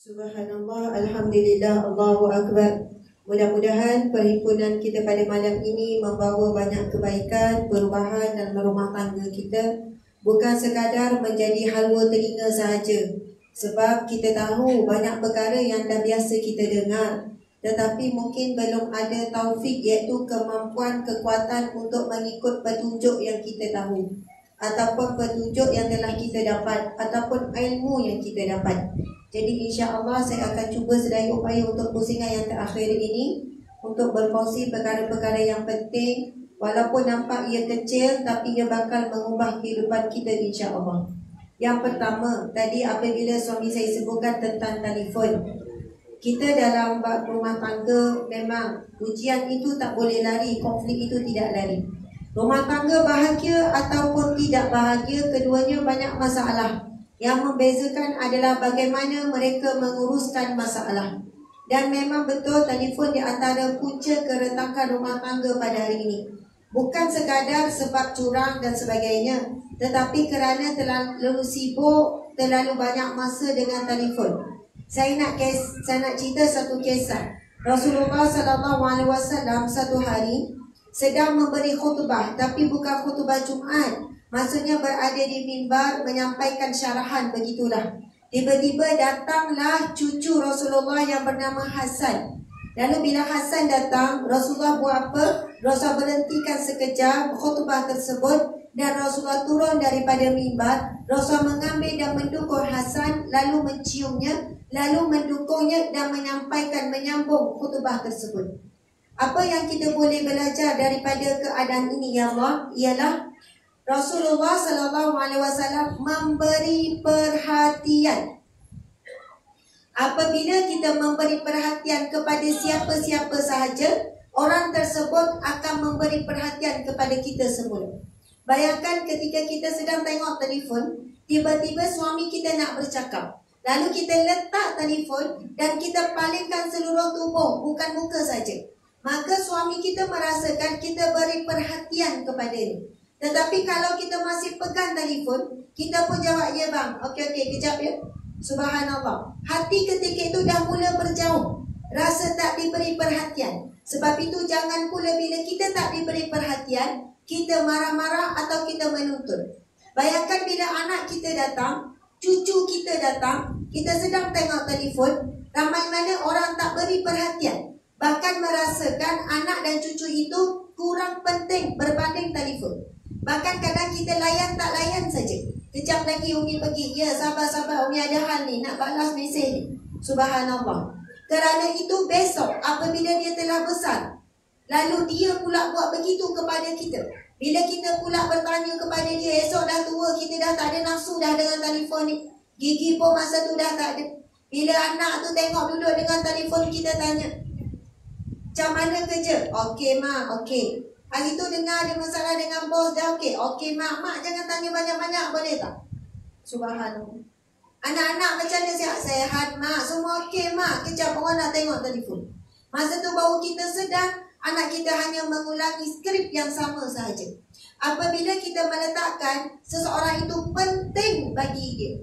Subhanallah, Alhamdulillah, Allahu Akbar. Mudah-mudahan perhimpunan kita pada malam ini membawa banyak kebaikan, perubahan dalam rumah tangga kita. Bukan sekadar menjadi halwa telinga sahaja. Sebab kita tahu banyak perkara yang dah biasa kita dengar, tetapi mungkin belum ada taufik, iaitu kemampuan, kekuatan untuk mengikut petunjuk yang kita tahu, ataupun petunjuk yang telah kita dapat, ataupun ilmu yang kita dapat. Jadi insya-Allah saya akan cuba sedaya upaya untuk pusingan yang terakhir ini untuk berkongsi perkara-perkara yang penting, walaupun nampak ia kecil tapi ia bakal mengubah kehidupan kita insya-Allah. Yang pertama, tadi apabila suami saya sebutkan tentang telefon. Kita dalam rumah tangga memang ujian itu tak boleh lari, konflik itu tidak lari. Rumah tangga bahagia ataupun tidak bahagia, keduanya banyak masalah. Yang membezakan adalah bagaimana mereka menguruskan masalah. Dan memang betul telefon di antara punca keretakan rumah tangga pada hari ini. Bukan sekadar sebab curang dan sebagainya, tetapi kerana terlalu sibuk, terlalu banyak masa dengan telefon. Saya nak cerita satu kisah. Rasulullah SAW satu hari sedang memberi khutbah, tapi bukan khutbah Jumaat. Maksudnya berada di mimbar menyampaikan syarahan, begitulah. Tiba-tiba datanglah cucu Rasulullah yang bernama Hasan. Lalu bila Hasan datang, Rasulullah buat apa? Rasulullah berhentikan sekejap khutbah tersebut dan Rasulullah turun daripada mimbar. Rasulullah mengambil dan mendukung Hasan, lalu menciumnya, lalu mendukungnya dan menyambung khutbah tersebut. Apa yang kita boleh belajar daripada keadaan ini ya Allah? Ialah Rasulullah SAW memberi perhatian. Apabila kita memberi perhatian kepada siapa-siapa sahaja, orang tersebut akan memberi perhatian kepada kita semula. Bayangkan ketika kita sedang tengok telefon, tiba-tiba suami kita nak bercakap. Lalu kita letak telefon dan kita palingkan seluruh tubuh, bukan muka saja. Maka suami kita merasakan kita beri perhatian kepadanya. Tetapi kalau kita masih pegang telefon, kita pun jawab, ya bang, okey, kejap ya. Subhanallah. Hati ketika itu dah mula berjauh. Rasa tak diberi perhatian. Sebab itu jangan pula bila kita tak diberi perhatian, kita marah-marah atau kita menuntut. Bayangkan bila anak kita datang, cucu kita datang, kita sedang tengok telefon, ramai mana orang tak beri perhatian. Bahkan merasakan anak dan cucu itu kurang penting berbanding telefon. Bahkan kadang kita layan tak layan saja. Kejap lagi Umi pergi, ya sabar-sabar Umi ada hal ni, nak balas mesej ni. Subhanallah. Kerana itu besok apabila dia telah besar, lalu dia pula buat begitu kepada kita. Bila kita pula bertanya kepada dia, esok dah tua, kita dah tak ada nafsu dah dengan telefon ni. Gigi pun masa tu dah tak ada. Bila anak tu tengok duduk dengan telefon, kita tanya, macam mana kerja? Okey mak, okey. Hari tu dengar ada masalah dengan bos dah, okey. Okey mak, jangan tanya banyak-banyak boleh tak? Subhanallah. Anak-anak macam mana, sihat-sihat mak? Semua okey mak. Kejap orang nak tengok telefon. Masa tu baru kita sedar, anak kita hanya mengulangi skrip yang sama sahaja. Apabila kita meletakkan seseorang itu penting bagi dia,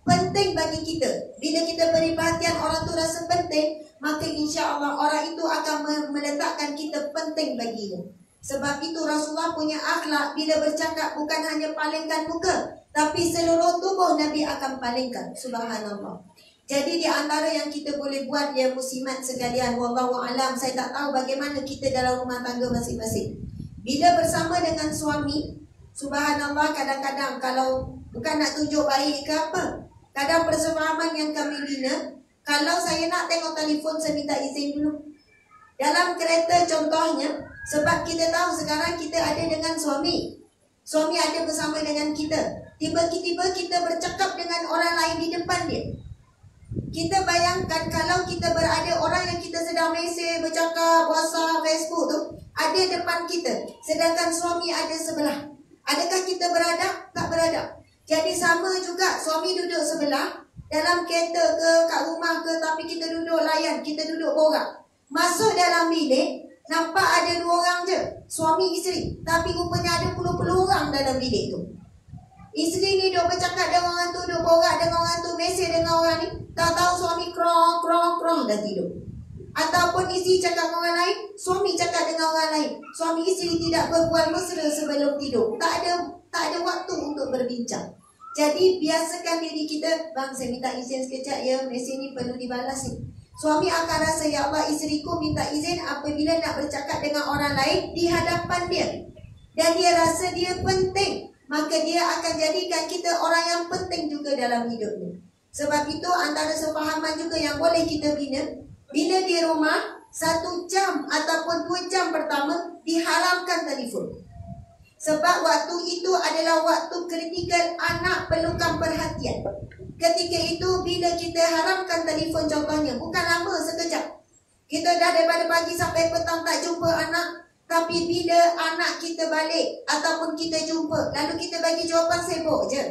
penting bagi kita, bila kita beri perhatian orang tu rasa penting, maka insya-Allah orang itu akan meletakkan kita penting baginya. Sebab itu Rasulullah punya akhlak bila bercakap bukan hanya palingkan muka, tapi seluruh tubuh Nabi akan palingkan. Subhanallah. Jadi di antara yang kita boleh buat ya muslimat sekalian, wallahu alam, saya tak tahu bagaimana kita dalam rumah tangga masing-masing. Bila bersama dengan suami, subhanallah, kadang-kadang kalau bukan nak tunjuk baik ke apa, kadang persefahaman yang kami bina, kalau saya nak tengok telefon saya minta izin dulu. Dalam kereta contohnya, sebab kita tahu sekarang kita ada dengan suami, suami ada bersama dengan kita, tiba-tiba kita bercakap dengan orang lain di depan dia. Kita bayangkan kalau kita berada, orang yang kita sedang mesej, bercakap, WhatsApp, Facebook tu ada depan kita, sedangkan suami ada sebelah. Adakah kita beradab? Tak beradab. Jadi sama juga, suami duduk sebelah dalam kereta ke, kat rumah ke, tapi kita duduk layan, kita duduk borak. Masuk dalam bilik, nampak ada 2 orang je, suami isteri, tapi rupanya ada puluh-puluh orang dalam bilik tu. Isteri ni duk bercakap dengan orang tu, duk borak dengan orang tu, mesej dengan orang ni, tahu-tahu suami krong dah tidur. Ataupun isteri cakap dengan orang lain, suami cakap dengan orang lain. Suami isteri tidak berbual mesra sebelum tidur. Tak ada waktu untuk berbincang. Jadi biasakan diri kita, bang saya minta izin sekejap ya, mesej ni perlu dibalas ni. Suami akan rasa, ya Allah, isteriku minta izin apabila nak bercakap dengan orang lain di hadapan dia. Dan dia rasa dia penting. Maka dia akan jadikan kita orang yang penting juga dalam hidupnya. Sebab itu antara sefahaman juga yang boleh kita bina, bila di rumah 1 jam ataupun 2 jam pertama diharamkan telefon. Sebab waktu itu adalah waktu kritikal anak perlukan perhatian. Ketika itu bila kita haramkan telefon contohnya, bukan lama, sekejap. Kita dah daripada pagi sampai petang tak jumpa anak. Tapi bila anak kita balik ataupun kita jumpa, lalu kita bagi jawapan sibuk je.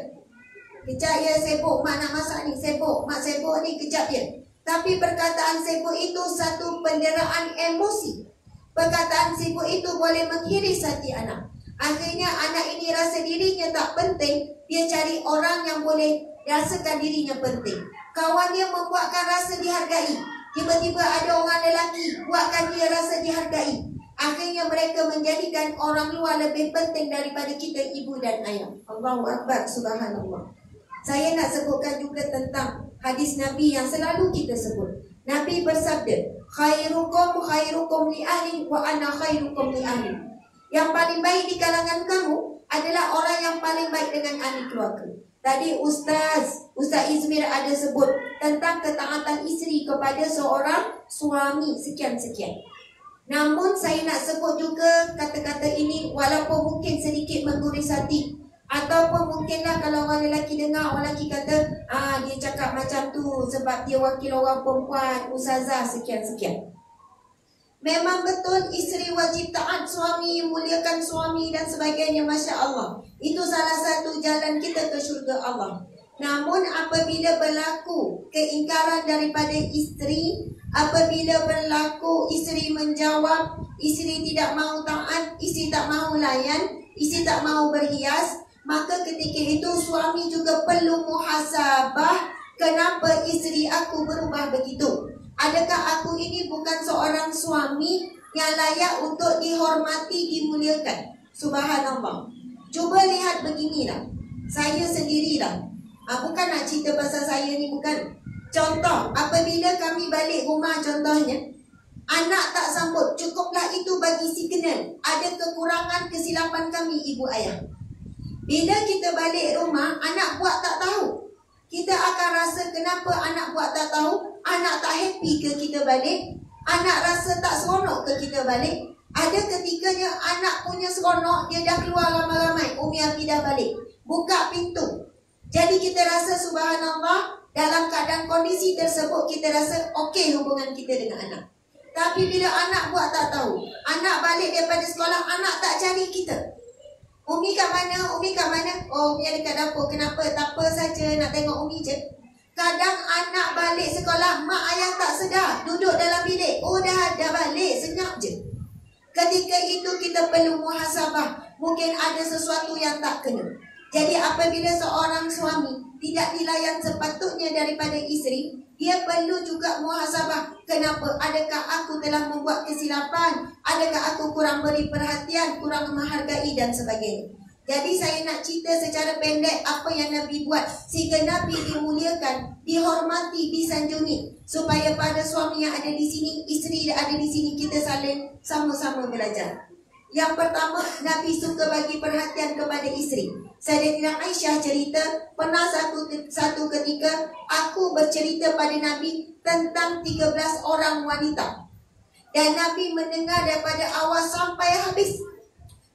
Kejap ya, sibuk mak nak masak ni, sibuk mak sibuk ni, kejap je. Tapi perkataan sibuk itu satu penderaan emosi. Perkataan sibuk itu boleh menghiris hati anak. Akhirnya anak ini rasa dirinya tak penting. Dia cari orang yang boleh rasakan dirinya penting. Kawan dia membuatkan rasa dihargai. Tiba-tiba ada orang lelaki buatkan dia rasa dihargai. Akhirnya mereka menjadikan orang luar lebih penting daripada kita, ibu dan ayah. Allahu Akbar, subhanallah. Saya nak sebutkan juga tentang hadis Nabi yang selalu kita sebut. Nabi bersabda, khairukum li ahli wa ana khairukum li ahli. Yang paling baik di kalangan kamu adalah orang yang paling baik dengan ahli keluarga. Tadi Ustaz Izmir ada sebut tentang ketaatan isteri kepada seorang suami sekian-sekian. Namun saya nak sebut juga kata-kata ini walaupun mungkin sedikit mengguris hati. Ataupun mungkinlah kalau orang lelaki dengar, orang lelaki kata, dia cakap macam tu sebab dia wakil orang perempuan, ustazah sekian-sekian. Memang betul isteri wajib taat suami, muliakan suami dan sebagainya, Masya Allah. Itu salah satu jalan kita ke syurga Allah. Namun apabila berlaku keingkaran daripada isteri, apabila berlaku isteri menjawab, isteri tidak mahu taat, isteri tak mahu layan, isteri tak mahu berhias, maka ketika itu suami juga perlu muhasabah. Kenapa isteri aku berubah begitu? Adakah aku ini bukan seorang suami yang layak untuk dihormati, dimuliakan? Subhanallah. Cuba lihat beginilah. Saya sendirilah. Bukan nak cerita pasal saya ni, bukan. Contoh, apabila kami balik rumah contohnya, anak tak sambut, cukuplah itu bagi signal ada kekurangan kesilapan kami ibu ayah. Bila kita balik rumah, anak buat tak tahu, kita akan rasa kenapa anak buat tak tahu. Anak tak happy ke kita balik? Anak rasa tak seronok ke kita balik? Ada ketikanya anak punya seronok, dia dah keluar ramai-ramai, Umi Afi dah balik, buka pintu. Jadi kita rasa subhanallah, dalam keadaan kondisi tersebut kita rasa okey hubungan kita dengan anak. Tapi bila anak buat tak tahu, anak balik daripada sekolah, anak tak cari kita. Umi kat mana? Umi kat mana? Oh, Umi ada kat dapur. Kenapa? Tak apa saja, nak tengok Umi je. Kadang anak balik sekolah, mak ayah tak sedar, duduk dalam bilik. Oh, dah balik, senyap je. Ketika itu kita perlu muhasabah. Mungkin ada sesuatu yang tak kena. Jadi apabila seorang suami tidak dilayan sepatutnya daripada isteri, dia perlu juga muhasabah. Kenapa? Adakah aku telah membuat kesilapan? Adakah aku kurang beri perhatian, kurang menghargai dan sebagainya. Jadi saya nak cerita secara pendek apa yang Nabi buat sehingga Nabi dimuliakan, dihormati, disanjungi, supaya pada suami yang ada di sini, isteri yang ada di sini, kita saling sama-sama belajar. Yang pertama, Nabi suka bagi perhatian kepada isteri. Sayyidatina Aisyah cerita, pernah satu ketika aku bercerita pada Nabi tentang 13 orang wanita. Dan Nabi mendengar daripada awal sampai habis.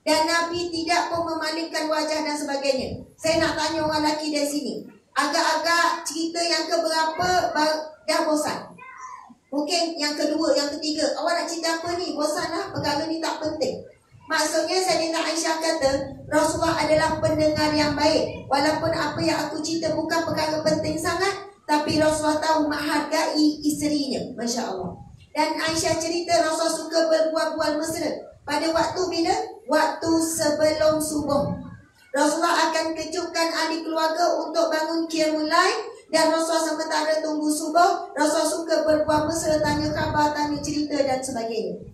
Dan Nabi tidak pun memalingkan wajah dan sebagainya. Saya nak tanya orang lelaki dari sini, agak-agak cerita yang keberapa dah bosan? Mungkin yang kedua, yang ketiga, awak nak cerita apa ni? Bosan lah, perkara ni tak penting. Maksudnya Sayyidatina Aisyah kata, Rasulullah adalah pendengar yang baik. Walaupun apa yang aku cerita bukan perkara penting sangat, tapi Rasulullah tahu menghargai isterinya. Masya Allah. Dan Aisyah cerita Rasulullah suka berbual-bual mesra. Pada waktu bila? Waktu sebelum subuh. Rasulullah akan kejutkan ahli keluarga untuk bangun qiyamul lail. Dan Rasulullah sementara tunggu subuh, Rasulullah suka berbuat mesra, tanya khabar, tanya cerita dan sebagainya.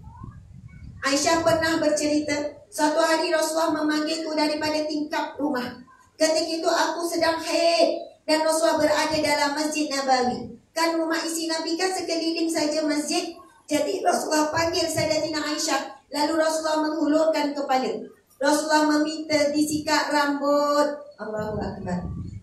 Aisyah pernah bercerita, suatu hari Rasulullah memanggilku daripada tingkap rumah. Ketika itu aku sedang haid dan Rasulullah berada dalam Masjid Nabawi. Kan rumah isi Nabi kan sekeliling saja masjid. Jadi Rasulullah panggil Sayyidatina Aisyah. Lalu Rasulullah menghulurkan kepala. Rasulullah meminta disikat rambut. Allahu Akbar.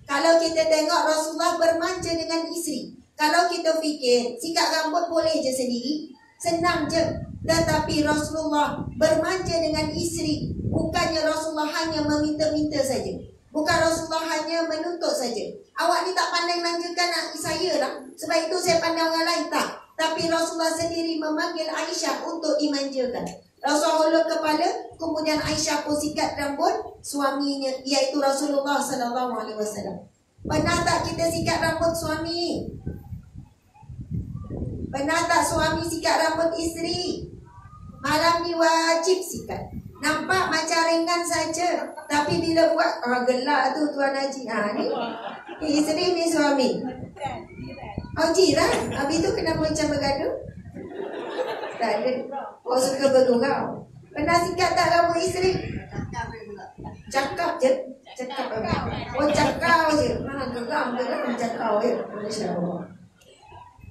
Kalau kita tengok Rasulullah bermanja dengan isteri. Kalau kita fikir sikat rambut boleh je sendiri, senang je. Tetapi Rasulullah bermanja dengan isteri. Bukannya Rasulullah hanya meminta-minta saja. Bukan Rasulullah hanya menuntut saja. Awak ni tak pandai manjakan saya lah, sebab itu saya pandai orang lain, tak. Tapi Rasulullah sendiri memanggil Aisyah untuk dimanjakan. Rasulullah hulur kepala, kemudian Aisyah pun sikat rambut suaminya, iaitu Rasulullah SAW. Pernah tak kita sikat rambut suami? Pernah tak suami sikat rambut isteri? Malam ni wajib sikat. Nampak macam ringan saja, tapi bila buat gelak tu Tuan Haji. Ni isteri ni suami. Oh jiran. Habis tu kenapa macam bergaduh? Tak ada. Oh suka bergurau. Pernah sikat tak rambut isteri? Cakap je. Cakap apa? Oh cakap je. Geram cakap je. Masya-Allah.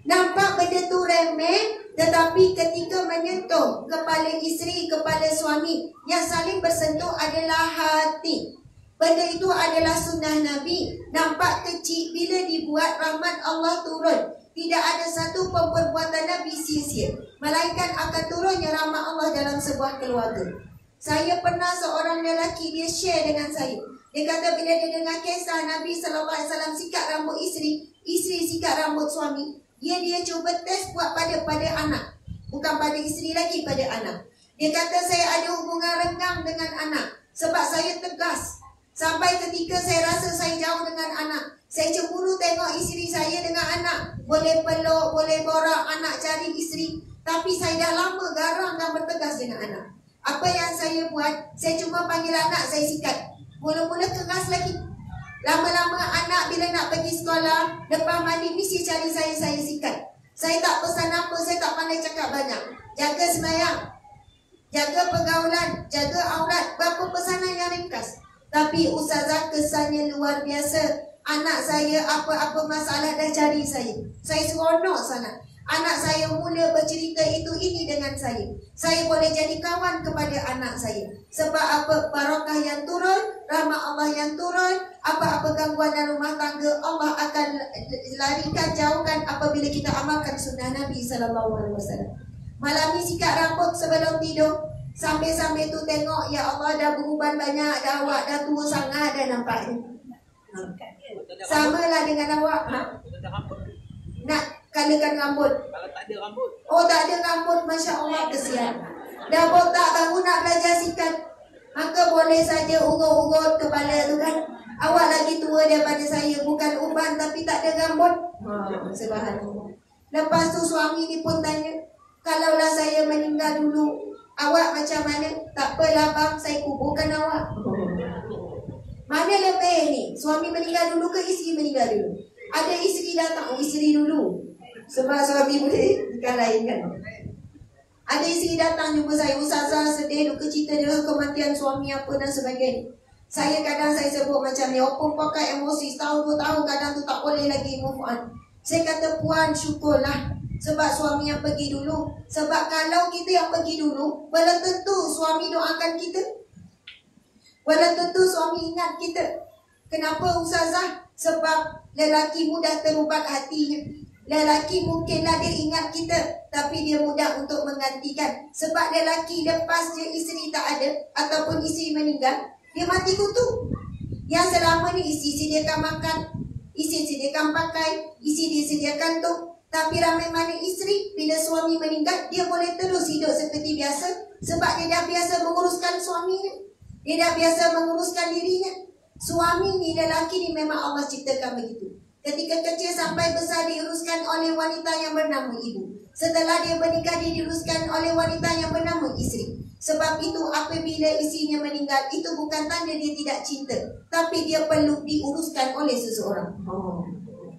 Nampak benda tu remeh, tetapi ketika menyentuh kepala isteri, kepala suami, yang saling bersentuh adalah hati. Benda itu adalah sunnah Nabi. Nampak kecil, bila dibuat rahmat Allah turun. Tidak ada satu pun perbuatan Nabi sia-sia, melainkan akan turunnya rahmat Allah dalam sebuah keluarga. Saya pernah seorang lelaki, dia share dengan saya. Dia kata bila dia dengar kisah Nabi SAW sikat rambut isteri, isteri sikat rambut suami, dia cuba test buat pada anak. Bukan pada isteri lagi, pada anak. Dia kata saya ada hubungan renggang dengan anak sebab saya tegas. Sampai ketika saya rasa saya jauh dengan anak, saya cemburu tengok isteri saya dengan anak. Boleh peluk, boleh borak, anak cari isteri. Tapi saya dah lama garang dan bertegas dengan anak. Apa yang saya buat? Saya cuma panggil anak, saya sikat. Mula-mula keras lagi. Lama-lama anak bila nak pergi sekolah, lepas mandi mesti cari saya sikat. Saya tak pesan apa, saya tak pandai cakap banyak. Jaga sembahyang, jaga pergaulan, jaga aurat. Berapa pesanan yang ringkas. Tapi ustazah kesannya luar biasa. Anak saya apa-apa masalah dah cari saya. Saya seronok sangat. Anak saya mula bercerita ini dengan saya. Saya boleh jadi kawan kepada anak saya. Sebab apa? Barakah yang turun, rahmat Allah yang turun, apa-apa gangguan dalam rumah tangga Allah akan larikan, jauhkan apabila kita amalkan sunnah Nabi SAW. Malam ni sikat rambut sebelum tidur. Sambil-sambil tu tengok, ya Allah dah beruban banyak, dah awak dah tua sangat dah nampaknya. Sama lah dengan awak. Nak kalakan rambut. Kalau tak ada rambut. Oh tak ada rambut, Masya Allah, kesian. Dah botak baru nak belajar sikat. Maka boleh saja urut-urut kepala tu kan. Awak lagi tua daripada saya, bukan uban tapi tak ada rambut. Subhanallah. Lepas tu suami ni pun tanya, kalaulah saya meninggal dulu, awak macam mana? Tak apalah bang, saya kuburkan awak. Mana lebih ni? Suami meninggal dulu ke isteri meninggal dulu? Ada isteri datang, isteri dulu. Sebab suami boleh bukan lain kan. Ada isteri datang jumpa saya, ustazah sedih, duka cita dengan kematian suami apa dan sebagainya. Saya kadang saya sebut macam ni, opung pakai emosi setahun 2 tahun kadang tu tak boleh lagi move on. Saya kata puan syukurlah sebab suami yang pergi dulu. Sebab kalau kita yang pergi dulu, belum tentu suami doakan kita. Belum tentu suami ingat kita. Kenapa ustazah? Sebab lelaki mudah terubat hatinya. Lelaki mungkinlah dia ingat kita, tapi dia mudah untuk menggantikan. Sebab lelaki lepas je isteri tak ada ataupun isteri meninggal, dia mati kutu. Yang selama ni isteri sediakan makan, isteri sediakan pakai, isteri disediakan tu. Tapi ramai mana isteri bila suami meninggal, dia boleh terus hidup seperti biasa. Sebab dia dah biasa menguruskan suaminya, dia dah biasa menguruskan dirinya. Suami ni, lelaki ni memang Allah ciptakan begitu. Ketika kecil sampai besar diuruskan oleh wanita yang bernama ibu. Setelah dia menikah, dia diuruskan oleh wanita yang bernama isteri. Sebab itu apabila isinya meninggal, itu bukan tanda dia tidak cinta, tapi dia perlu diuruskan oleh seseorang.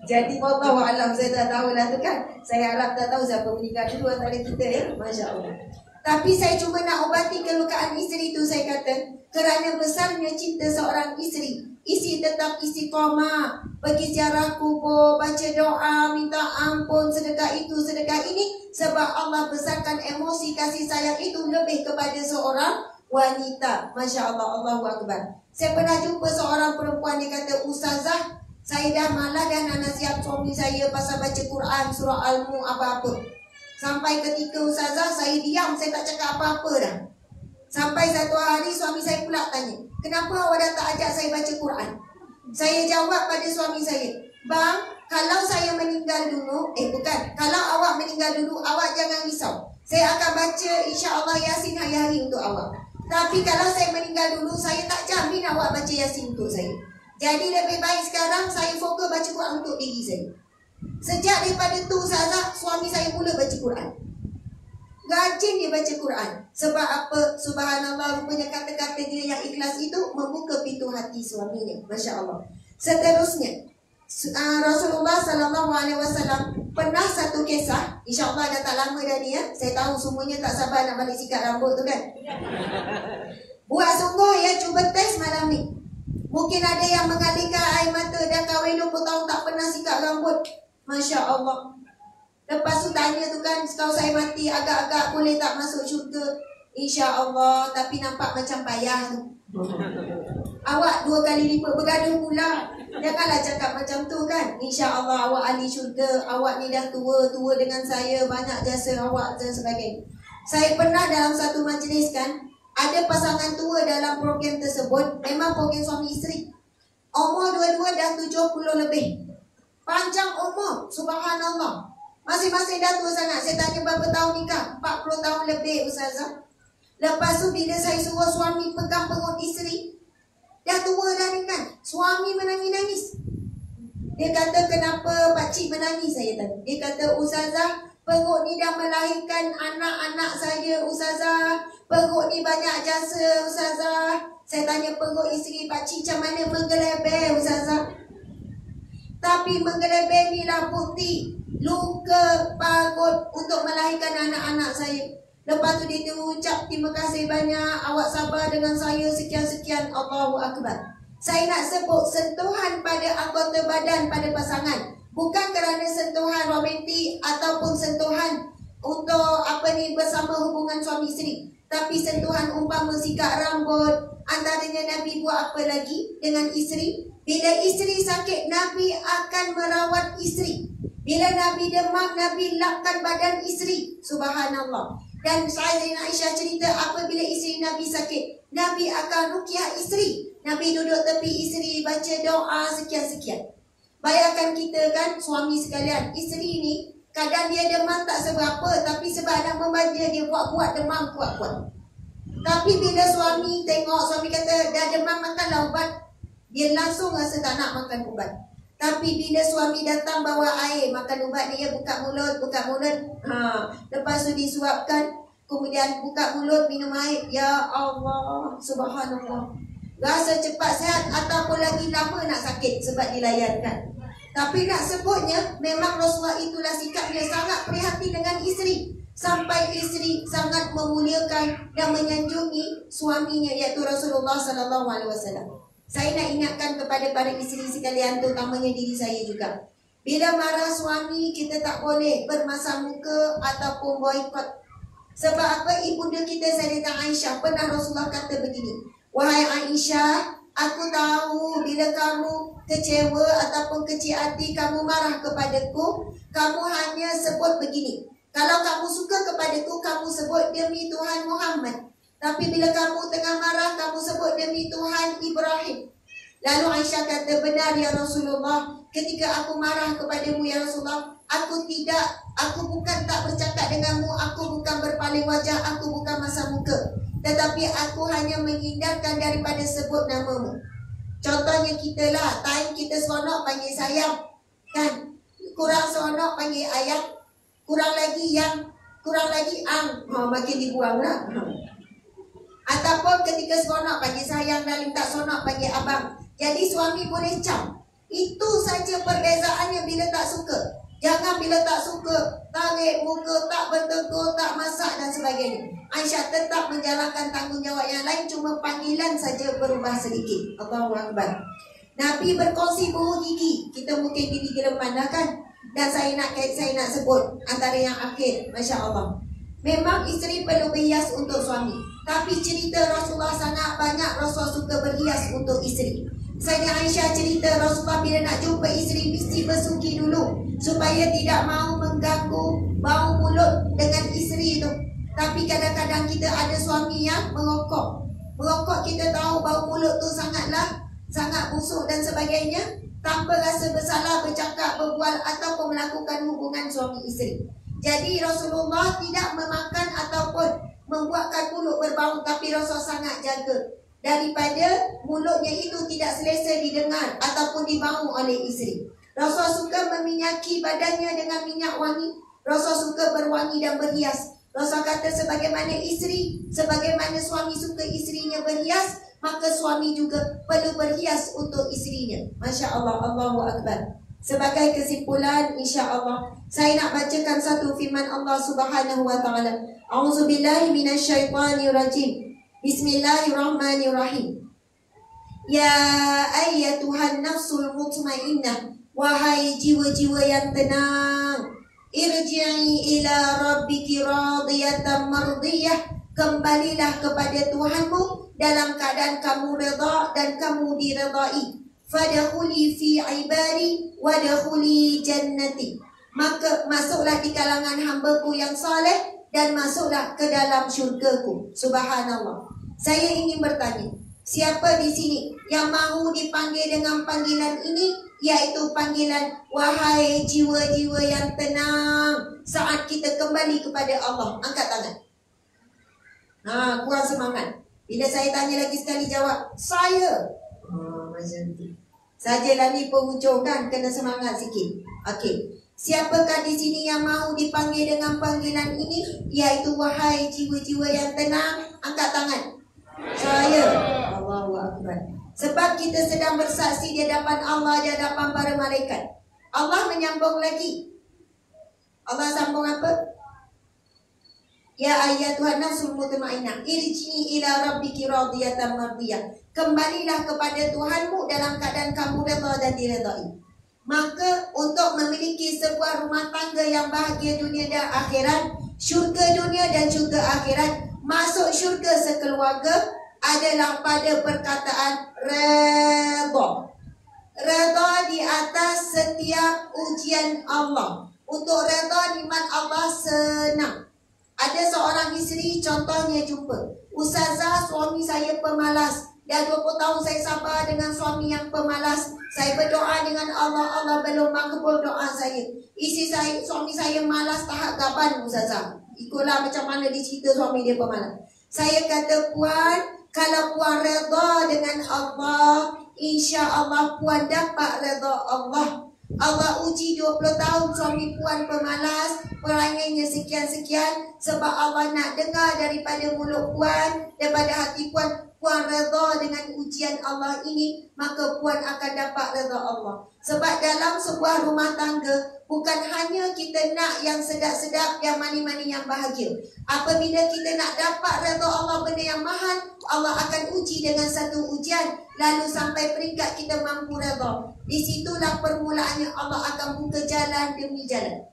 Jadi wallahu alam, saya tak tahu lah tu kan. Saya harap tak tahu siapa meninggal dulu antara kita ya. Masya Allah. Tapi saya cuma nak obati kelukaan isteri itu. Saya kata kerana besarnya cinta seorang isteri, isteri tetap istiqamah, pergi ziarah kubur, baca doa, minta ampun, sedekah itu, sedekah ini. Sebab Allah besarkan emosi kasih sayang itu lebih kepada seorang wanita. Masya Allah, Allahu Akbar. Saya pernah jumpa seorang perempuan, dia kata, "Ustazah, saya dah malah dah nak nasihat suami saya pasal baca Quran, surah Al-Mu apa-apa. Sampai ketika Ustazah saya diam, saya tak cakap apa-apa dah. Sampai satu hari suami saya pula tanya, kenapa awak dah tak ajak saya baca Quran?" Saya jawab pada suami saya, "Bang, kalau saya meninggal dulu, kalau awak meninggal dulu, awak jangan risau. Saya akan baca insya-Allah Yasin hari-hari untuk awak. Tapi kalau saya meninggal dulu, saya tak jamin awak baca Yasin untuk saya. Jadi lebih baik sekarang saya fokus baca Quran untuk diri saya." Sejak daripada tu Ustazah, suami saya mula baca Quran. Rajin dia baca Quran. Sebab apa? Subhanallah, rupanya kata-kata dia yang ikhlas itu membuka pintu hati suaminya. Masya Allah. Seterusnya, Rasulullah SAW pernah satu kisah. InsyaAllah dah tak lama dah ni ya. Saya tahu semuanya tak sabar nak balik sikat rambut tu kan. Buat sungguh ya, cuba test malam ni. Mungkin ada yang mengalirkan air mata, dah kahwin 20 tahun tak pernah sikat rambut. Masya Allah. Lepas tu tanya tu kan, kalau saya mati agak-agak boleh tak masuk syurga? Insya Allah. Tapi nampak macam payah tu. Awak 2 kali lipat bergaduh pula. Janganlah cakap macam tu kan. Insya Allah awak ahli syurga. Awak ni dah tua dengan saya, banyak jasa awak dan sebagainya. Saya pernah dalam satu majlis kan, ada pasangan tua dalam program tersebut. Memang program suami isteri. Umur dua-dua dah 70 lebih. Panjang umur, subhanallah. Masing-masing dah tua sangat. Saya tanya berapa tahun nikah? 40 tahun lebih Ustazah. Lepas tu bila saya suruh suami pegang perut isteri, dah tua dah ni kan, suami menangis-nangis. Dia kata, "Kenapa pakcik menangis?" Saya tanya. Dia kata, "Ustazah, perut ni dah melahirkan anak-anak saya Ustazah. Perut ni banyak jasa Ustazah." Saya tanya, "Perut isteri pakcik macam mana?" "Menggelebel Ustazah." Tapi menggelebel ni lah bukti luka parut untuk melahirkan anak-anak saya. Lepas tu dia ucap, "Terima kasih banyak, awak sabar dengan saya sekian-sekian." Allahu Akbar. Saya nak sebut sentuhan pada anggota badan pada pasangan, bukan kerana sentuhan romantik ataupun sentuhan untuk bersama hubungan suami isteri, tapi sentuhan umpama sikat rambut. Antaranya Nabi buat apa lagi dengan isteri? Bila isteri sakit, Nabi akan merawat isteri. Bila Nabi demam, Nabi lapkan badan isteri. Subhanallah. Dan Sayyidina Aisyah cerita apabila isteri Nabi sakit, Nabi akan ruqyah isteri. Nabi duduk tepi isteri, baca doa sekian-sekian. Bayangkan kita kan, suami sekalian, isteri ni kadang dia demam tak seberapa, tapi sebab nak memanja dia buat-buat demam kuat-kuat. Tapi bila suami tengok, suami kata dah demam, makanlah ubat, dia langsung rasa tak nak makan ubat. Tapi bila suami datang bawa air, makan ubat dia, buka mulut. Lepas tu disuapkan, kemudian buka mulut, minum air. Ya Allah, subhanallah. Rasa cepat sihat ataupun lagi lama nak sakit sebab dilayankan. Tapi nak sebutnya, memang Rasulullah itulah sikapnya, sangat prihatin dengan isteri. Sampai isteri sangat memuliakan dan menyanjungi suaminya, iaitu Rasulullah SAW. Saya nak ingatkan kepada para isteri sekalian, terutamanya diri saya juga. Bila marah suami, kita tak boleh bermasam muka ataupun boikot. Sebab apa? Ibunda kita Sayyidah Aisyah pernah Rasulullah kata begini, "Wahai Aisyah, aku tahu bila kamu kecewa ataupun kecil hati, kamu marah kepadaku, kamu hanya sebut begini. Kalau kamu suka kepadaku, kamu sebut demi Tuhan Muhammad. Tapi bila kamu tengah marah, kamu sebut demi Tuhan Ibrahim." Lalu Aisyah kata, "Benar ya Rasulullah, ketika aku marah kepadamu ya Rasulullah, aku bukan tak bercakap denganmu, aku bukan berpaling wajah, aku bukan masam muka. Tetapi aku hanya menghindarkan daripada sebut namamu." Contohnya kita lah, time kita seronok panggil sayang, kan? Kurang seronok panggil ayah, kurang lagi ang, makin dibuang lah. Ataupun ketika seronok panggil sayang, darling, tak seronok panggil abang. Jadi suami boleh cam. Itu saja perbezaannya bila tak suka. Jangan bila tak suka tarik muka, tak bertegur, tak masak dan sebagainya. Aisyah tetap menjalankan tanggungjawab yang lain, cuma panggilan saja berubah sedikit. Allahu Akbar. Nabi berkongsi bau gigi. Kita mungkin gigi gereman dah kan. Dan saya nak sebut antara yang akhir, Masya Allah. Memang isteri perlu berhias untuk suami. Tapi cerita Rasulullah sangat banyak Rasulullah suka berhias untuk isteri. Sayyidah Aisyah cerita Rasulullah bila nak jumpa isteri mesti bersuki dulu supaya tidak mahu mengganggu bau mulut dengan isteri itu. Tapi kadang-kadang kita ada suami yang merokok. Merokok kita tahu bau mulut tu sangat busuk dan sebagainya. Tanpa rasa bersalah bercakap, berbual ataupun melakukan hubungan suami isteri. Jadi Rasulullah tidak memakan ataupun membuatkan mulut berbau, tapi Rasulullah sangat jaga daripada mulutnya itu tidak selesa didengar ataupun dibau oleh isteri. Rasulullah suka meminyaki badannya dengan minyak wangi. Rasulullah suka berwangi dan berhias. Rasulullah kata sebagaimana suami suka isterinya berhias, maka suami juga perlu berhias untuk isterinya. Masya Allah, Allahu Akbar. Sebagai kesimpulan, insya-Allah saya nak bacakan satu firman Allah Subhanahu wa taala. A'udzubillahi minasyaitonirrajim. Bismillahirrahmanirrahim. Ya ayyatuhan nafsul mutmainnah, wahai jiwa-jiwa yang tenang, irji'i ila rabbiki radiyatan mardiyah, kembalilah kepada Tuhanmu dalam keadaan kamu redha dan kamu diredai. Fadkhuli fi ibadi wadkhuli jannati, maka masuklah di kalangan hamba-Ku yang saleh dan masuklah ke dalam syurga-Ku. Subhanallah. Saya ingin bertanya, siapa di sini yang mahu dipanggil dengan panggilan ini, yaitu panggilan wahai jiwa-jiwa yang tenang saat kita kembali kepada Allah? Angkat tangan. Kurang semangat. Bila saya tanya lagi sekali jawab, saya. Macam tu. Sajalah ni penghujung kan, kena semangat sikit. Okey. Siapakah di sini yang mahu dipanggil dengan panggilan ini, yaitu wahai jiwa-jiwa yang tenang? Angkat tangan. Saya. Allahu Akbar. Sebab kita sedang bersaksi di hadapan Allah, di hadapan para malaikat. Allah menyambung lagi. Allah sambung apa? Ya ayyatuhan nafsul mutmainnah, irji'i ila rabbiki radiyatan mardiyah. Kembalilah kepada Tuhanmu dalam keadaan kamu redha dan diredai. Maka untuk memiliki sebuah rumah tangga yang bahagia dunia dan akhirat, syurga dunia dan syurga akhirat, masuk syurga sekeluarga adalah pada perkataan redha. Redha di atas setiap ujian Allah. Untuk redha nikmat Allah senang. Ada seorang isteri contohnya jumpa, Ustazah, suami saya pemalas. Dah 20 tahun saya sabar dengan suami yang pemalas. Saya berdoa dengan Allah, Allah belum makbul doa saya. Suami saya malas tahap gaban, Ustazah. Ikutlah macam mana dicerita suami dia pemalas. Saya kata, Puan, kalau Puan redha dengan Allah, insya Allah Puan dapat redha Allah. Allah uji 20 tahun suami Puan pemalas, perangainya sekian-sekian, sebab Allah nak dengar daripada mulut Puan, daripada hati Puan, Puan redha dengan ujian Allah ini, maka Puan akan dapat redha Allah. Sebab dalam sebuah rumah tangga, bukan hanya kita nak yang sedap-sedap, yang mani-mani, yang bahagia. Apabila kita nak dapat redha Allah, benda yang mahal, Allah akan uji dengan satu ujian, lalu sampai peringkat kita mampu redha. Disitulah permulaannya Allah akan buka jalan demi jalan.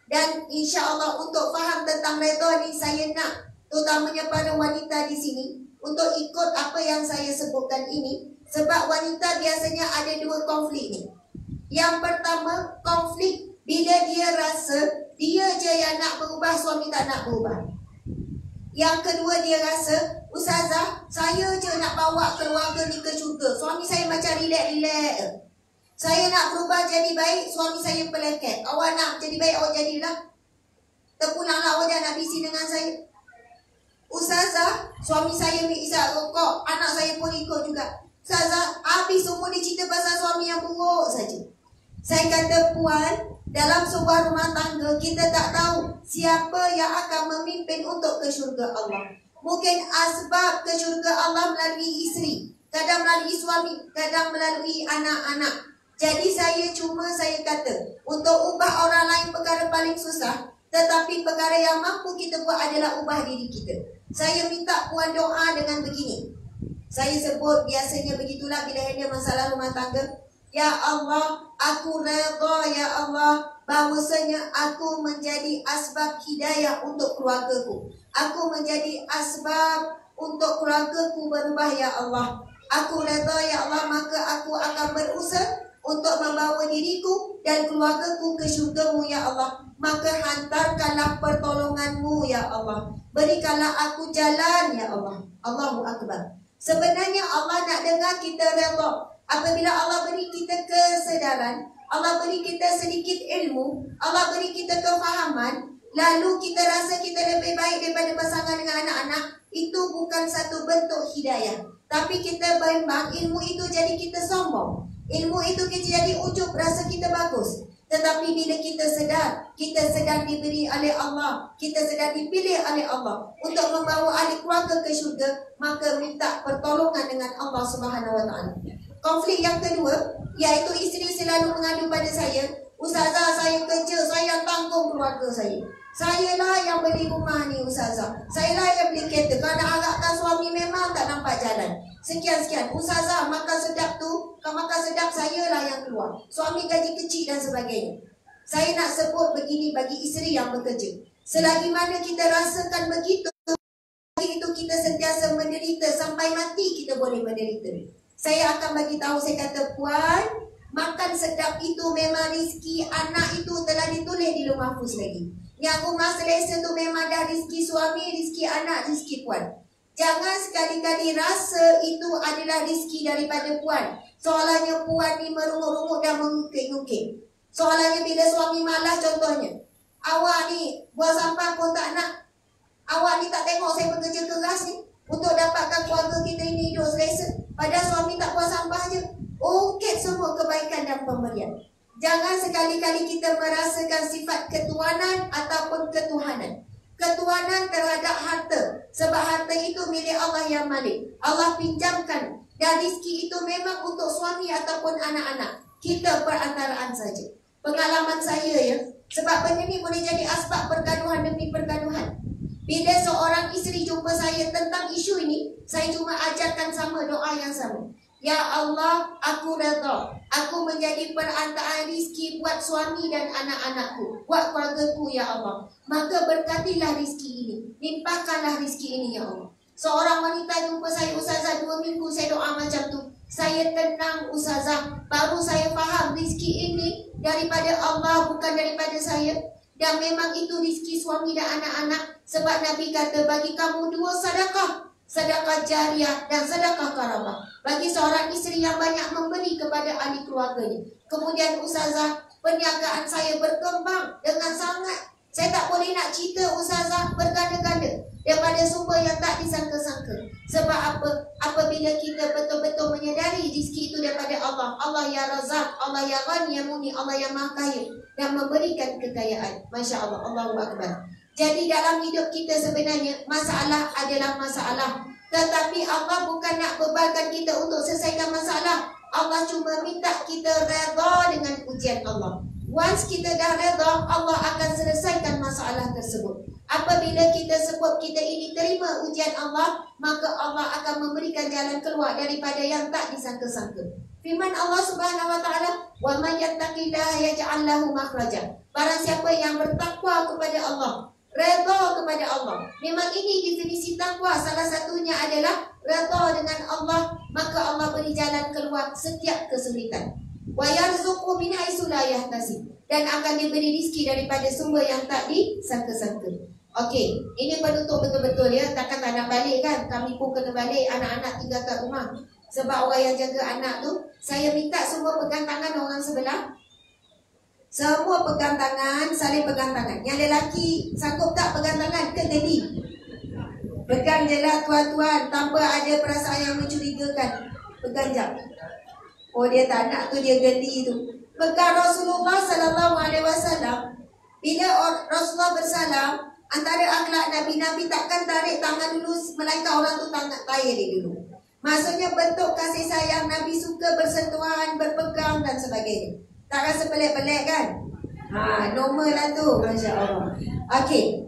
Dan insya Allah untuk faham tentang redha ni, saya nak terutamanya para wanita di sini untuk ikut apa yang saya sebutkan ini. Sebab wanita biasanya ada dua konflik ni. Yang pertama, konflik bila dia rasa dia je yang nak berubah, suami tak nak berubah. Yang kedua, dia rasa, Ustazah, saya je nak bawa keluarga ni ke syurga, suami saya macam relax-relax. Saya nak berubah jadi baik, suami saya peleket. Awak nak jadi baik, awak jadilah. Terpulanglah awak jangan nak bisi dengan saya. Ustazah, suami saya isap rokok, anak saya pun ikut juga. Ustazah, habis semua dia cerita pasal suami yang buruk saja. Saya kata, Puan, dalam sebuah rumah tangga, kita tak tahu siapa yang akan memimpin untuk ke syurga Allah. Mungkin asbab ke syurga Allah melalui isteri, kadang melalui suami, kadang melalui anak-anak. Jadi saya kata, untuk ubah orang lain perkara paling susah, tetapi perkara yang mampu kita buat adalah ubah diri kita. Saya minta puan doa dengan begini. Saya sebut biasanya begitulah bila ada masalah rumah tangga. Ya Allah, aku redha ya Allah bahwasanya aku menjadi asbab hidayah untuk keluargaku. Aku menjadi asbab untuk keluargaku berubah ya Allah. Aku redha ya Allah, maka aku akan berusaha untuk membawa diriku dan keluargaku ke syurga-Mu ya Allah. Maka hantarkanlah pertolongan-Mu ya Allah. Berikanlah aku jalan ya Allah. Allahu Akbar. Sebenarnya Allah nak dengar kita redha. Apabila Allah beri kita kesedaran, Allah beri kita sedikit ilmu, Allah beri kita kefahaman, lalu kita rasa kita lebih baik daripada pasangan dengan anak-anak, itu bukan satu bentuk hidayah. Tapi kita bimbang ilmu itu jadi kita sombong. Ilmu itu kita jadi ujub, rasa kita bagus. Tetapi bila kita sedang diberi oleh Allah, kita sedang dipilih oleh Allah untuk membawa ahli keluarga ke syurga, maka minta pertolongan dengan Allah Subhanahu Wa Taala. Konflik yang kedua, iaitu isteri selalu mengadu pada saya, Ustazah, saya kerja, saya tanggung keluarga saya. Sayalah yang beli rumah ni Ustazah. Sayalah yang beli kereta. Kalau nak harapkan suami memang tak nampak jalan. Sekian-sekian. Ustazah, makan sedap tu, kalau makan sedap sayalah yang keluar. Suami gaji kecil dan sebagainya. Saya nak sebut begini bagi isteri yang bekerja. Selagi mana kita rasakan begitu, itu kita sentiasa menderita. Sampai mati kita boleh menderita. Saya akan bagi tahu, saya kata, puan, makan sedap itu memang rezeki anak itu telah ditulis di Lauh Mahfuz lagi. Yang rumah selesa tu memang dah rezeki suami, rezeki anak, rezeki puan. Jangan sekali-kali rasa itu adalah rezeki daripada puan. Soalannya puan ni merungut-rungut dan mengukit-ngukit. Soalannya bila suami malas, contohnya, awak ni buang sampah pun tak nak. Awak ni tak tengok saya bekerja keras ni untuk dapatkan keluarga kita ini hidup selesa. Padahal suami tak buang sampah je. Ungkit semua kebaikan dan pemberian. Jangan sekali-kali kita merasakan sifat ketuanan ataupun ketuhanan. Ketuanan terhadap harta. Sebab harta itu milik Allah yang Malik. Allah pinjamkan. Dan rezeki itu memang untuk suami ataupun anak-anak. Kita perantaraan saja. Pengalaman saya ya. Sebab benda ni boleh jadi asbab pergaduhan demi pergaduhan. Bila seorang isteri jumpa saya tentang isu ini, saya cuma ajarkan sama doa yang sama. Ya Allah, aku redha. Aku menjadi perantaraan rezeki buat suami dan anak-anakku, buat keluargaku ya Allah. Maka berkatilah rezeki ini, limpahkanlah rezeki ini ya Allah. Seorang wanita jumpa saya, Ustazah, 2 minggu saya doa macam tu. Saya tenang Ustazah, baru saya faham rezeki ini daripada Allah, bukan daripada saya. Dan memang itu rezeki suami dan anak-anak. Sebab Nabi kata bagi kamu 2 sedekah. Sedekah jariah dan sedekah karamah. Bagi seorang isteri yang banyak memberi kepada ahli keluarganya. Kemudian Ustazah, perniagaan saya berkembang dengan sangat. Saya tak boleh nak cerita Ustazah, berganda-ganda daripada sumber yang tak disangka-sangka. Sebab apa? Apabila kita betul-betul menyadari rezeki itu daripada Allah. Allah yang Razak, Allah yang Ghani, yang Muni, Allah yang Maha Kaya dan memberikan kekayaan. Masya Allah, Allahu Akbar. Jadi dalam hidup kita sebenarnya masalah adalah masalah. Tetapi Allah bukan nak bebankan kita untuk selesaikan masalah. Allah cuma minta kita redha dengan ujian Allah. Once kita dah redha, Allah akan selesaikan masalah tersebut. Apabila kita sebut kita ini terima ujian Allah, maka Allah akan memberikan jalan keluar daripada yang tak disangka-sangka. Firman Allah Subhanahu Wa Taala, "Wa may yattaqillaha yaj'al lahu makhraja." Barang siapa yang bertakwa kepada Allah, redha kepada Allah. Memang ini definisi takwa. Salah satunya adalah redha dengan Allah, maka Allah beri jalan keluar setiap kesulitan. Wa yarzuqhu min haitsu la yahtasib, dan akan diberi rezeki daripada sumber yang tak disangka-sangka. Okey, ini penutup betul-betul ya. Takkan tak nak balik kan? Kami pun kena balik, anak-anak tinggal kat rumah. Sebab orang yang jaga anak tu, saya minta semua pegang tangan orang sebelah. Semua pegang tangan, saling pegang tangan. Yang lelaki sanggup tak pegang tangan ke geli? Pegang je lah tuan-tuan, tanpa ada perasaan yang mencurigakan. Pegang jap. Oh dia tak nak tu, dia geli tu. Pegang Rasulullah SAW. Bila Rasulullah bersalam, antara akhlak Nabi, Nabi takkan tarik tangan dulu melainkan orang tu tarik dia dulu. Maksudnya bentuk kasih sayang, Nabi suka bersentuhan, berpegang dan sebagainya. Tak rasa pelik-pelik kan? Normal lah tu, Masya Allah. Okey,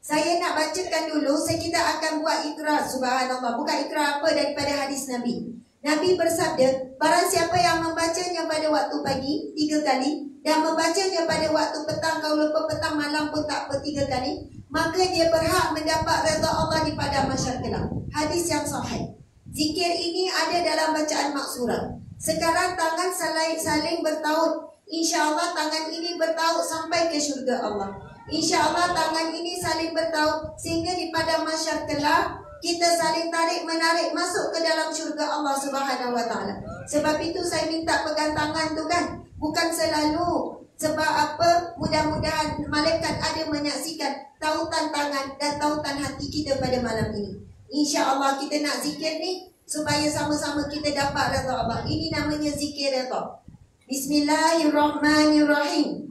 saya nak bacakan dulu. Kita akan buat ikrar, subhanallah. Bukan ikrar apa daripada hadis Nabi. Nabi bersabda, barang siapa yang membacanya pada waktu pagi 3 kali dan membacanya pada waktu petang, kalau lupa petang malam pun tak apa 3 kali, maka dia berhak mendapat redha Allah di padang mahsyar kelak. Hadis yang sahih. Zikir ini ada dalam bacaan maksurah. Sekarang tangan saling bertaut. InsyaAllah tangan ini bertaut sampai ke syurga Allah. InsyaAllah tangan ini saling bertaut sehingga di padang mahsyar kelak kita saling tarik menarik masuk ke dalam syurga Allah Subhanahu wa taala. Sebab itu saya minta pegang tangan tu kan, bukan selalu. Sebab apa? Mudah-mudahan malaikat ada menyaksikan tautan tangan dan tautan hati kita pada malam ini. InsyaAllah kita nak zikir ni supaya sama-sama kita dapat redha Allah. Ini namanya zikir redha. Bismillahirrahmanirrahim.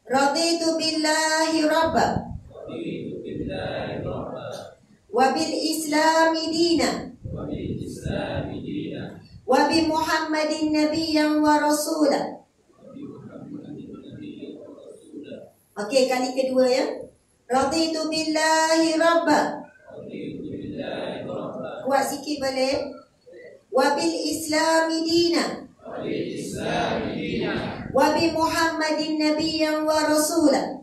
Raditu billahi rabba wa bil islami dina wa bi Muhammadin nabiyyan wa rasula. Okey, kali kedua ya. Raditu billahi rabba. Kuat sikit boleh. Wa bil islami dina wa bi Muhammadin nabiyyan wa rasula.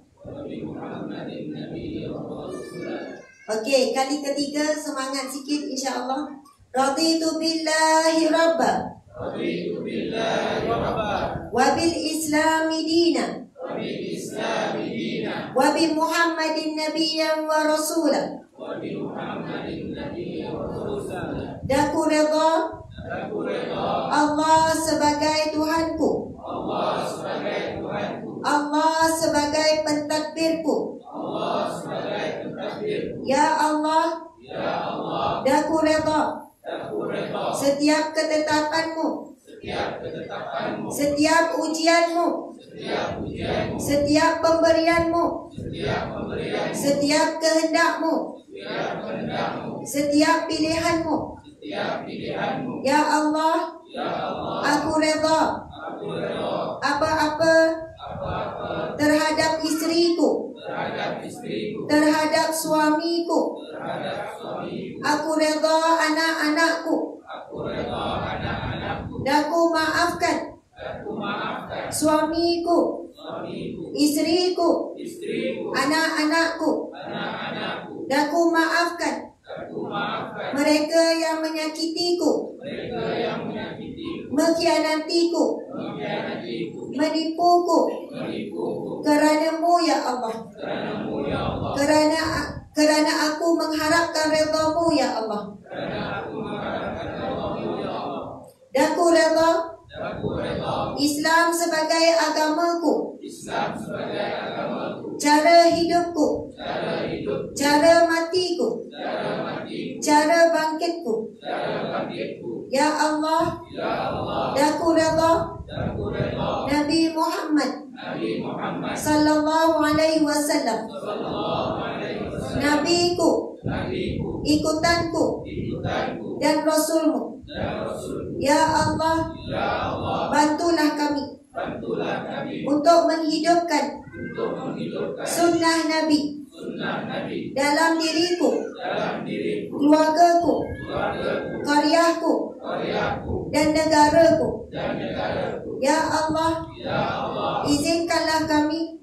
Okey, kali ketiga semangat sikit insya-Allah. Raditu billahi rabba wa bil islami dina wa bi Muhammadin nabiyyan wa rasula. Daku redha Allah sebagai Tuhanku, Allah sebagai pentadbirku. Ya Allah, daku redha setiap ketetapanmu, setiap ujianmu, setiap pemberianmu, setiap kehendakmu, setiap pilihanmu. Ya Allah, aku redha apa-apa terhadap istriku, terhadap suamiku. Aku redha anak-anakku. Daku maafkan suamiku, istriku, anak-anakku. Daku maafkan mereka yang menyakitiku, mengkhianatiku, menipuku. Kerana-Mu ya Allah, kerana aku mengharapkan redha-Mu ya Allah. Daku redha Islam sebagai agamaku, cara hidupku, cara matiku, cara bangkitku. Ya Allah, daku redha Nabi Muhammad sallallahu alaihi wasallam, nabiku, ikutanku dan rasulmu. Ya Allah, bantulah kami untuk menghidupkan sunnah Nabi dalam diriku, keluargaku, karyaku dan negaraku. Ya Allah, izinkanlah kami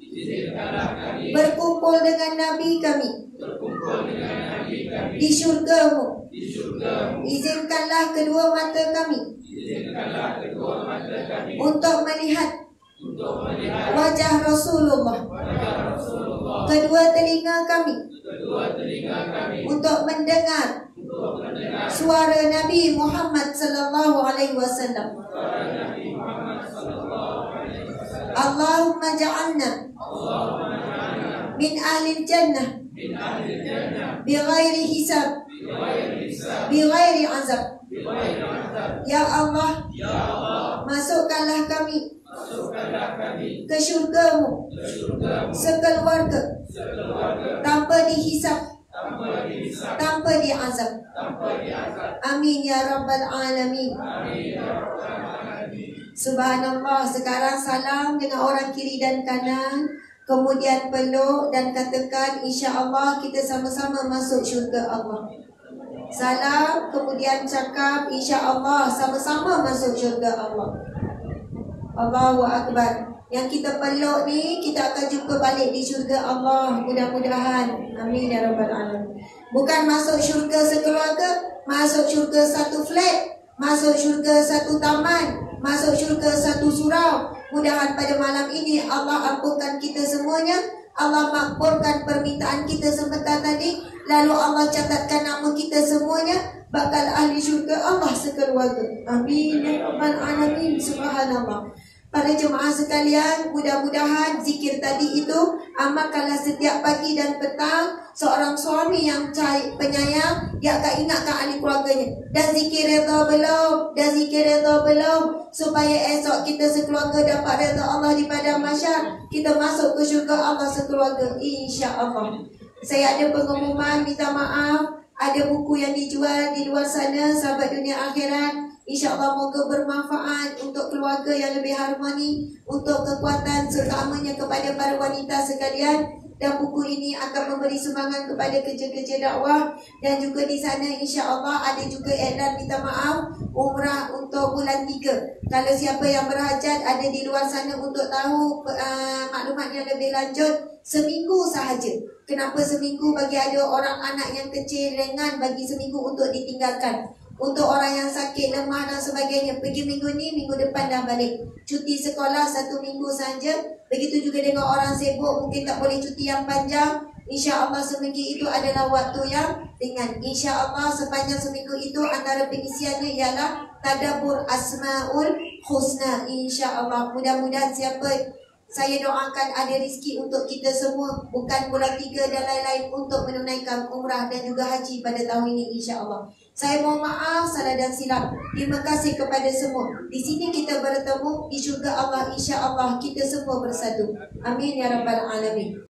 berkumpul dengan Nabi kami di syurga-Mu. Izinkanlah kedua mata kami untuk melihat wajah Rasulullah. Kedua telinga kami untuk mendengar suara Nabi Muhammad sallallahu alaihi wasallam. Allahumma ja'alna min ahli jannah bighairi hisab, bighairi azab. Ya Allah, masukkanlah kami ke syurga-Mu sekeluarga tanpa dihisap, tanpa diazab. Amin ya rabbal alamin. Subhanallah. Sekarang salam dengan orang kiri dan kanan, kemudian peluk dan katakan insya-Allah kita sama-sama masuk syurga Allah. Salam, kemudian cakap insya-Allah sama-sama masuk syurga Allah. Allahu Akbar. Yang kita peluk ni, kita akan jumpa balik di syurga Allah. Mudah-mudahan. Amin ya rabbal alamin. Bukan masuk syurga sekeluarga, masuk syurga satu flat, masuk syurga satu taman, masuk syurga satu surau. Mudahan pada malam ini Allah ampunkan kita semuanya, Allah makbulkan permintaan kita sebentar tadi, lalu Allah catatkan nama kita semuanya bakal ahli syurga Allah sekeluarga. Amin ya rabbal alamin. Subhanallah. Para jemaah sekalian, mudah-mudahan zikir tadi itu amalkanlah setiap pagi dan petang. Seorang suami yang penyayang, dia akan ingatkan ahli keluarganya. Dan zikir redha belum? Dan zikir redha belum? Supaya esok kita sekeluarga dapat redha Allah di padang mahsyar, kita masuk ke syurga Allah sekeluarga, insya-Allah. Saya ada pengumuman, minta maaf. Ada buku yang dijual di luar sana, sahabat dunia akhirat. InsyaAllah moga bermanfaat untuk keluarga yang lebih harmoni, untuk kekuatan terutamanya kepada para wanita sekalian. Dan buku ini akan memberi semangat kepada kerja-kerja dakwah. Dan juga di sana insyaAllah ada juga iklan minta maaf umrah untuk bulan 3. Kalau siapa yang berhajat ada di luar sana untuk tahu maklumat yang lebih lanjut, seminggu sahaja. Kenapa seminggu? Bagi ada orang anak yang kecil, ringan, bagi seminggu untuk ditinggalkan. Untuk orang yang sakit, lemah dan sebagainya, pergi minggu ni, minggu depan dah balik. Cuti sekolah 1 minggu saja. Begitu juga dengan orang sibuk, mungkin tak boleh cuti yang panjang. InsyaAllah seminggu itu adalah waktu yang ringan. InsyaAllah sepanjang seminggu itu antara pengisiannya ialah tadabbur Asmaul Husna. InsyaAllah mudah-mudahan saya doakan ada rezeki untuk kita semua, bukan bulan 3 dan lain-lain, untuk menunaikan umrah dan juga haji pada tahun ini insya-Allah. Saya mohon maaf salah dan silap. Terima kasih kepada semua. Di sini kita bertemu di syurga Allah insya-Allah, kita semua bersatu. Amin ya rabbal alamin.